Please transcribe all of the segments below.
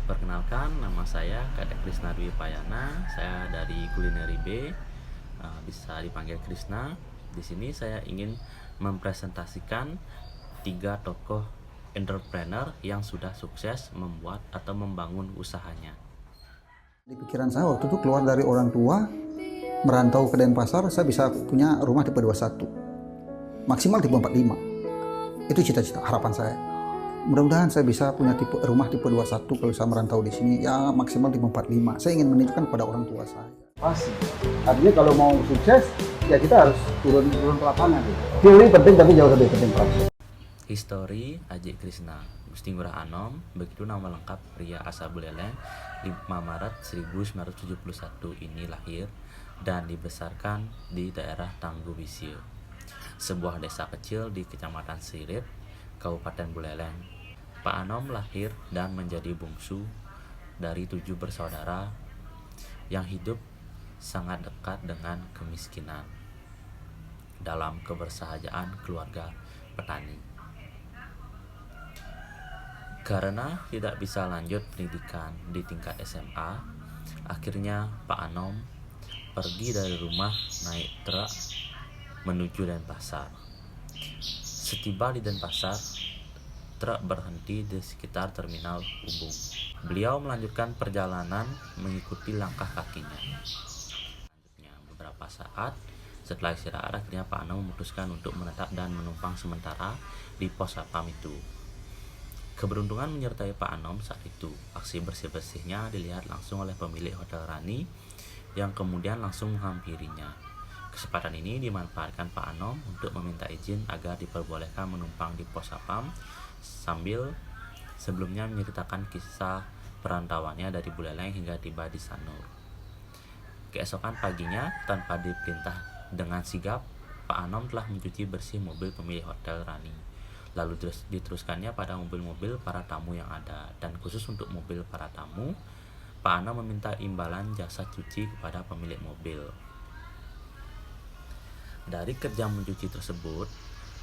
Perkenalkan, nama saya Kadek Krisna Dwi Payana. Saya dari Kulineri B, bisa dipanggil Krisna. Di sini saya ingin mempresentasikan 3 tokoh entrepreneur yang sudah sukses membuat atau membangun usahanya. Di pikiran saya waktu itu keluar dari orang tua, merantau ke Denpasar, saya bisa punya rumah tipe 21, maksimal tipe 45. Itu cita-cita, harapan saya. Mudah-mudahan saya bisa punya rumah tipe 21 kalau saya merantau di sini, ya maksimal tipe 45. Saya ingin menunjukkan kepada orang tua saya. Pasti. Artinya kalau mau sukses, ya kita harus turun ke lapangan. Teori penting tapi jauh lebih penting praktek. History Aji Krisna Gusti Ngurah Anom, begitu nama lengkap pria asal Buleleng. 5 Maret 1971 ini lahir dan dibesarkan di daerah Tangguh Bisio, sebuah desa kecil di Kecamatan Sirip, Kabupaten Buleleng. Pak Anom lahir dan menjadi bungsu dari 7 bersaudara yang hidup sangat dekat dengan kemiskinan dalam kebersahajaan keluarga petani. Karena tidak bisa lanjut pendidikan di tingkat SMA, akhirnya Pak Anom pergi dari rumah naik truk menuju Denpasar. Setiba di Denpasar, truk berhenti di sekitar terminal Ubung. Beliau melanjutkan perjalanan mengikuti langkah kakinya. Selanjutnya, beberapa saat setelah istirahat, akhirnya Pak Anom memutuskan untuk menetap dan menumpang sementara di pos satpam itu. Keberuntungan menyertai Pak Anom saat itu. Aksi bersih-bersihnya dilihat langsung oleh pemilik Hotel Rani yang kemudian langsung menghampirinya. Kesempatan ini dimanfaatkan Pak Anom untuk meminta izin agar diperbolehkan menumpang di pos satpam sambil sebelumnya menceritakan kisah perantauannya dari Buleleng hingga tiba di Sanur. Keesokan paginya, tanpa diperintah dengan sigap, Pak Anom telah mencuci bersih mobil pemilik Hotel Rani. Lalu diteruskannya pada mobil-mobil para tamu yang ada, dan khusus untuk mobil para tamu, Pak Anom meminta imbalan jasa cuci kepada pemilik mobil. Dari kerja mencuci tersebut,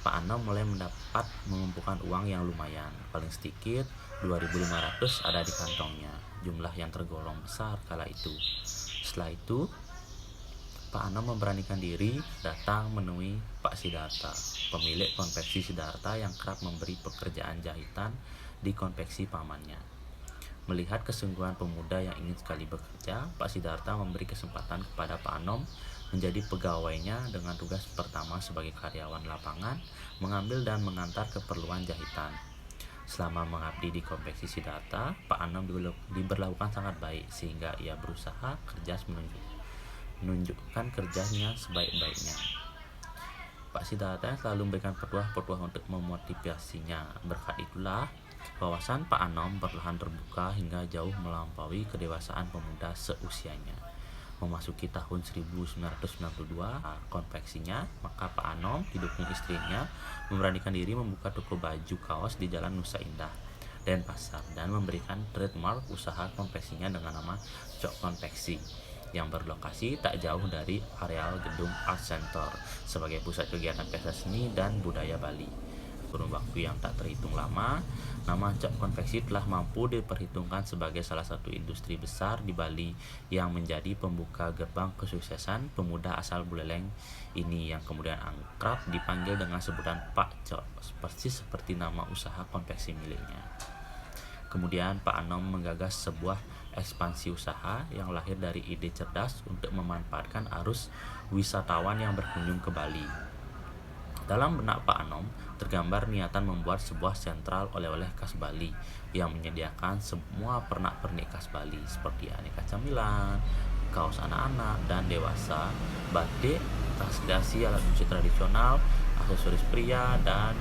Pak Anom mulai mendapat mengumpulkan uang yang lumayan, paling sedikit 2.500 ada di kantongnya, jumlah yang tergolong besar kala itu. Setelah itu, Pak Anom memberanikan diri datang menemui Pak Sidarta, pemilik konveksi Sidarta yang kerap memberi pekerjaan jahitan di konveksi pamannya. Melihat kesungguhan pemuda yang ingin sekali bekerja, Pak Sidarta memberi kesempatan kepada Pak Anom menjadi pegawainya dengan tugas pertama sebagai karyawan lapangan, mengambil dan mengantar keperluan jahitan. Selama mengabdi di konveksi Sidarta, Pak Anom diberlakukan sangat baik sehingga ia berusaha kerjas menunjukkan kerjanya sebaik-baiknya. Pak Sidarta selalu memberikan petuah-petuah untuk memotivasinya. Berkat itulah, wawasan Pak Anom perlahan terbuka hingga jauh melampaui kedewasaan pemuda seusianya. Memasuki tahun 1992 konveksinya, maka Pak Anom didukung istrinya memberanikan diri membuka toko baju kaos di Jalan Nusa Indah, Denpasar, dan memberikan trademark usaha konveksinya dengan nama Cok Konveksi yang berlokasi tak jauh dari areal gedung Art Center sebagai pusat kegiatan pesta seni dan budaya Bali. Kurun waktu yang tak terhitung lama, nama Cok Konveksi telah mampu diperhitungkan sebagai salah satu industri besar di Bali yang menjadi pembuka gerbang kesuksesan pemuda asal Buleleng ini yang kemudian akrab dipanggil dengan sebutan Pak Cok, persis seperti nama usaha konveksi miliknya. Kemudian Pak Anom menggagas sebuah ekspansi usaha yang lahir dari ide cerdas untuk memanfaatkan arus wisatawan yang berkunjung ke Bali. Dalam benak Pak Anom tergambar niatan membuat sebuah sentral oleh-oleh khas Bali yang menyediakan semua pernak-pernik khas Bali seperti aneka camilan, kaos anak-anak dan dewasa, batik, tas dasi alat musik tradisional, aksesoris pria, dan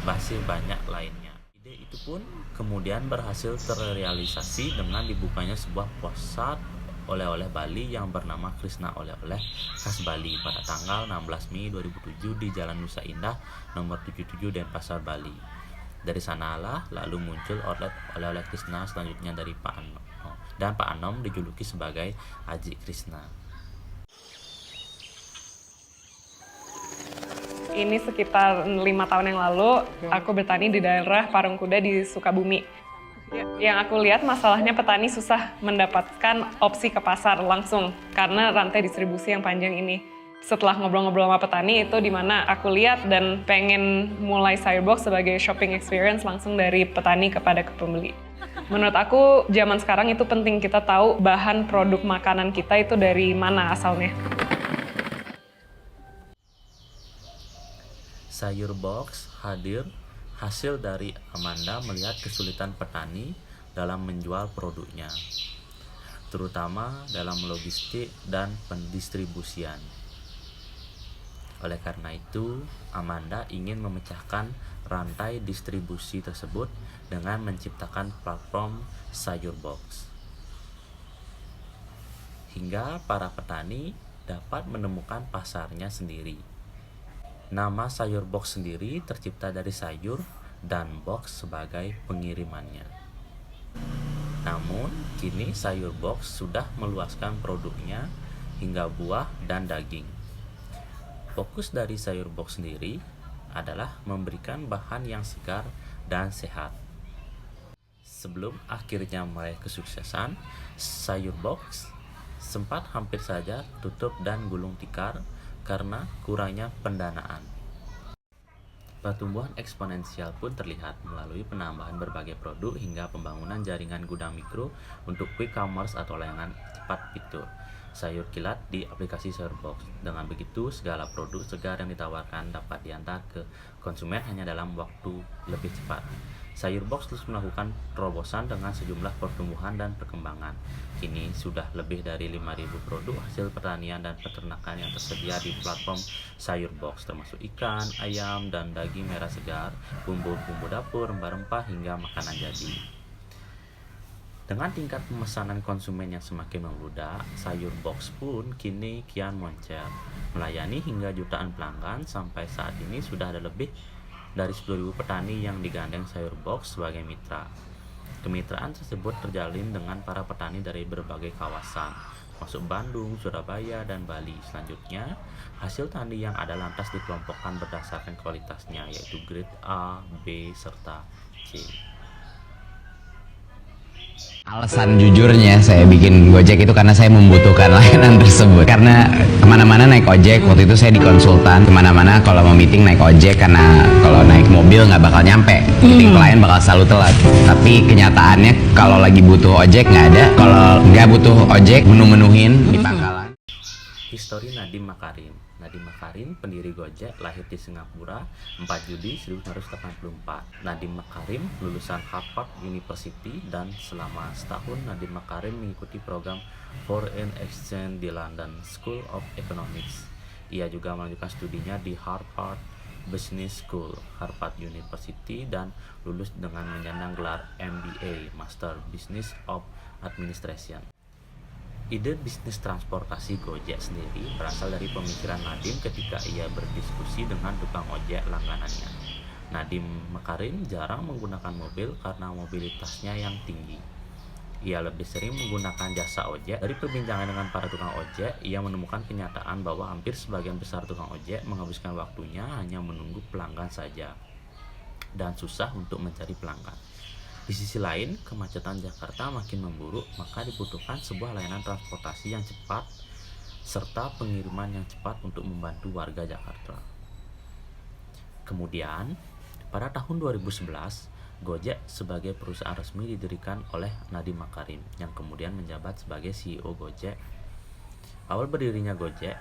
masih banyak lainnya. Ide itu pun kemudian berhasil terrealisasi dengan dibukanya sebuah pusat oleh-oleh Bali yang bernama Krisna Oleh-oleh Khas Bali pada tanggal 16 Mei 2007 di Jalan Nusa Indah nomor 77 Denpasar, Bali. Dari sanalah lalu muncul outlet oleh-oleh Krisna selanjutnya dari Pak Anom, dan Pak Anom dijuluki sebagai Aji Krisna. Ini sekitar 5 tahun yang lalu, aku bertani di daerah Parungkuda di Sukabumi. Ya. Yang aku lihat masalahnya petani susah mendapatkan opsi ke pasar langsung karena rantai distribusi yang panjang ini. Setelah ngobrol-ngobrol sama petani itu dimana aku lihat dan pengen mulai Sayurbox sebagai shopping experience langsung dari petani kepada ke pembeli. Menurut aku zaman sekarang itu penting kita tahu bahan produk makanan kita itu dari mana asalnya. Sayurbox hadir hasil dari Amanda melihat kesulitan petani dalam menjual produknya, terutama dalam logistik dan pendistribusian. Oleh karena itu, Amanda ingin memecahkan rantai distribusi tersebut dengan menciptakan platform Sayurbox, hingga para petani dapat menemukan pasarnya sendiri. Nama Sayurbox sendiri tercipta dari sayur dan box sebagai pengirimannya. Namun, kini Sayurbox sudah meluaskan produknya hingga buah dan daging. Fokus dari Sayurbox sendiri adalah memberikan bahan yang segar dan sehat. Sebelum akhirnya meraih kesuksesan, Sayurbox sempat hampir saja tutup dan gulung tikar karena kurangnya pendanaan. Pertumbuhan eksponensial pun terlihat melalui penambahan berbagai produk hingga pembangunan jaringan gudang mikro untuk quick commerce atau layanan cepat fitur sayur kilat di aplikasi Sayurbox. Dengan begitu, segala produk segar yang ditawarkan dapat diantar ke konsumen hanya dalam waktu lebih cepat. Sayurbox terus melakukan terobosan dengan sejumlah pertumbuhan dan perkembangan. Kini sudah lebih dari 5.000 produk hasil pertanian dan peternakan yang tersedia di platform Sayurbox, termasuk ikan, ayam, dan daging merah segar, bumbu-bumbu dapur, rempah-rempah, hingga makanan jadi. Dengan tingkat pemesanan konsumen yang semakin membludak, Sayurbox pun kini kian moncer, melayani hingga jutaan pelanggan. Sampai saat ini sudah ada lebih dari 10.000 petani yang digandeng Sayurbox sebagai mitra. Kemitraan tersebut terjalin dengan para petani dari berbagai kawasan, termasuk Bandung, Surabaya, dan Bali. Selanjutnya, hasil tani yang ada lantas dikelompokkan berdasarkan kualitasnya, yaitu grade A, B, serta C. Alasan jujurnya saya bikin Gojek itu karena saya membutuhkan layanan tersebut. Karena kemana-mana naik ojek, waktu itu saya di konsultan, kemana-mana kalau mau meeting naik ojek, karena kalau naik mobil nggak bakal nyampe, meeting klien bakal selalu telat. Tapi kenyataannya kalau lagi butuh ojek nggak ada, kalau nggak butuh ojek menu-menuhin di pangkalan. Histori Nadiem Makarim. Nadiem Makarim, pendiri Gojek, lahir di Singapura 4 Juli 1984. Nadiem Makarim lulusan Harvard University dan selama setahun Nadiem Makarim mengikuti program Foreign Exchange di London School of Economics. Ia juga melanjutkan studinya di Harvard Business School, Harvard University, dan lulus dengan menyandang gelar MBA, Master Business of Administration. Ide bisnis transportasi Gojek sendiri berasal dari pemikiran Nadiem ketika ia berdiskusi dengan tukang ojek langganannya. Nadiem Makarim jarang menggunakan mobil karena mobilitasnya yang tinggi. Ia lebih sering menggunakan jasa ojek. Dari perbincangan dengan para tukang ojek, ia menemukan kenyataan bahwa hampir sebagian besar tukang ojek menghabiskan waktunya hanya menunggu pelanggan saja dan susah untuk mencari pelanggan. Di sisi lain, kemacetan Jakarta makin memburuk, maka dibutuhkan sebuah layanan transportasi yang cepat serta pengiriman yang cepat untuk membantu warga Jakarta. Kemudian, pada tahun 2011, Gojek sebagai perusahaan resmi didirikan oleh Nadiem Makarim yang kemudian menjabat sebagai CEO Gojek. Awal berdirinya Gojek,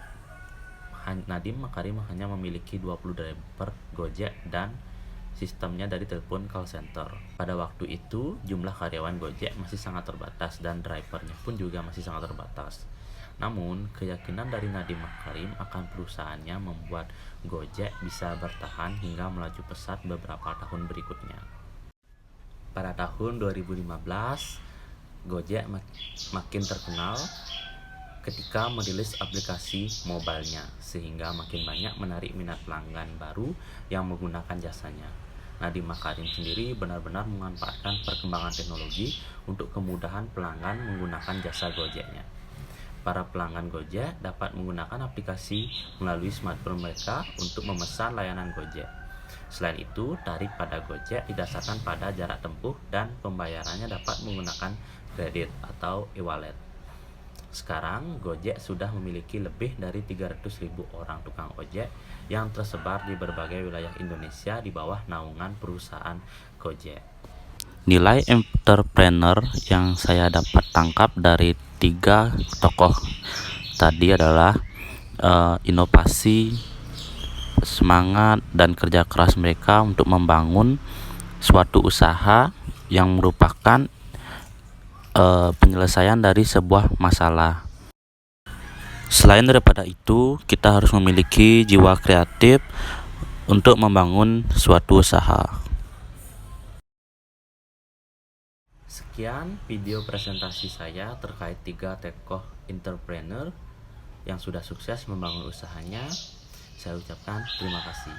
Nadiem Makarim hanya memiliki 20 driver Gojek dan sistemnya dari telepon call center. Pada waktu itu, jumlah karyawan Gojek masih sangat terbatas dan drivernya pun juga masih sangat terbatas. Namun, keyakinan dari Nadiem Makarim akan perusahaannya membuat Gojek bisa bertahan hingga melaju pesat beberapa tahun berikutnya. Pada tahun 2015, Gojek makin terkenal ketika merilis aplikasi mobilenya, sehingga makin banyak menarik minat pelanggan baru yang menggunakan jasanya. Nadiem Makarim sendiri benar-benar memanfaatkan perkembangan teknologi untuk kemudahan pelanggan menggunakan jasa Gojeknya. Para pelanggan Gojek dapat menggunakan aplikasi melalui smartphone mereka untuk memesan layanan Gojek. Selain itu, tarif pada Gojek didasarkan pada jarak tempuh dan pembayarannya dapat menggunakan kredit atau e-wallet. Sekarang, Gojek sudah memiliki lebih dari 300.000 orang tukang ojek yang tersebar di berbagai wilayah Indonesia di bawah naungan perusahaan Gojek. Nilai entrepreneur yang saya dapat tangkap dari 3 tokoh tadi adalah inovasi, semangat, dan kerja keras mereka untuk membangun suatu usaha yang merupakan penyelesaian dari sebuah masalah. Selain daripada itu, kita harus memiliki jiwa kreatif untuk membangun suatu usaha. Sekian video presentasi saya terkait 3 tokoh entrepreneur yang sudah sukses membangun usahanya. Saya ucapkan terima kasih.